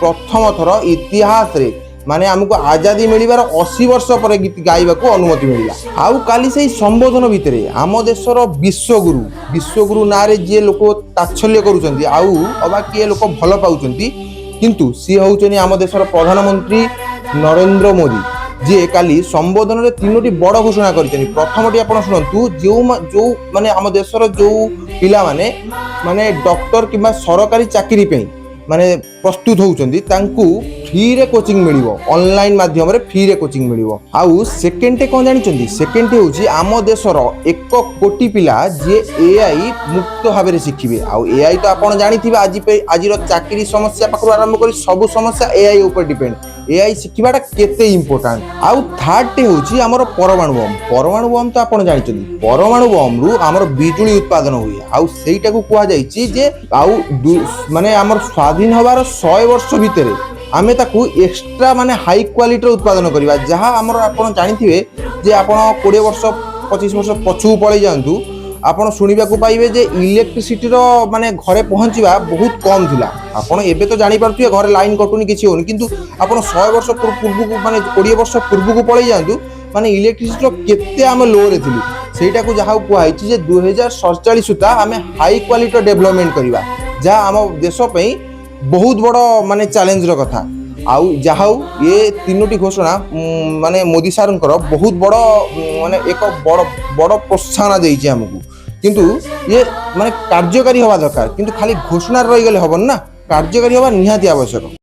प्रथम थर इतिहास रे माने हमको आजादी मिलिबार 80 वर्ष पर गीत गाइबाकू अनुमति मिलिला। आउ काली से संबोधन भितरे आम देशर विश्वगुरु नारे जे लोक ताच्छल्य करूछंती आउ अबा किए लोक भल पाउछंती किंतु सी होउछनी आम देशर प्रधानमंत्री नरेंद्र मोदी जे काली संबोधन रे तीनोटी बड़ घोषणा करिसेनी। प्रथमटी आपण सुनंतु जो माने आम देशर जो पिला माने डॉक्टर किबा सरकारी चाकरी पे माने प्रस्तुत होउछंती तांकू फ्री रे कोचिंग मिलिबो, ऑनलाइन माध्यम रे फ्री रे कोचिंग मिलिबो। आउ सेकेंड कोन जानिचंती सेकेंड होउची आम देशर 1 कोटी पिला जे एआई मुक्त भाबरे शिखिबे। आउ एआई तो आपण जानिथिबे आजिर चाकरी समस्या पाखरु आरंभ करी सब समस्या एआई ऊपर डिपेंड। एआई शिखिबाटा केते इंपोर्टेंट। आउ थर्ड टे होउची हमर परमाणु बम तो आपण जानिचंती परमाणु बम रु हमर बिजुली उत्पादन हुए। आउ सेइटा को कुआ जाईची जे आउ माने हमर स्वाधीन होबार 100 वर्ष भितरे आमे ताकू एक्स्ट्रा माने हाई क्वालिटी उत्पादन करबा। जहाँ आमर आपण जानिथिबे जे आपण 20 वर्ष 25 वर्ष पछू पळै जांतु आपण सुनिबा को पाइबे जे इलेक्ट्रिसिटी रो माने घरे पहुंचीबा बहुत कम थिला। आपण एबे तो जानि पारथुए घरे लाइन कटुनी किछि होनी किंतु आपण 100 वर्ष पूर्व को माने 20 वर्ष पूर्व को पळै जांतु माने इलेक्ट्रिसिटी रो केते आमे लो रे थिलु। सेटा को जहाँ कुआ हिची जे 2047 सुता आमे हाई क्वालिटी डेवलपमेंट करबा जा आम देश पई बहुत बड़ माने चैलेंज रो कथा। आउ जाहाउ ये तीनोटी घोषणा माने मोदी सारंकर बहुत बड़ माने एक बड़ प्रोत्साहन देइछि हमकु किंतु ये माने कार्यकारी हवा दरकार किंतु खाली घोषणा रही गले हबन ना कार्यकारी हवा निहाती आवश्यक।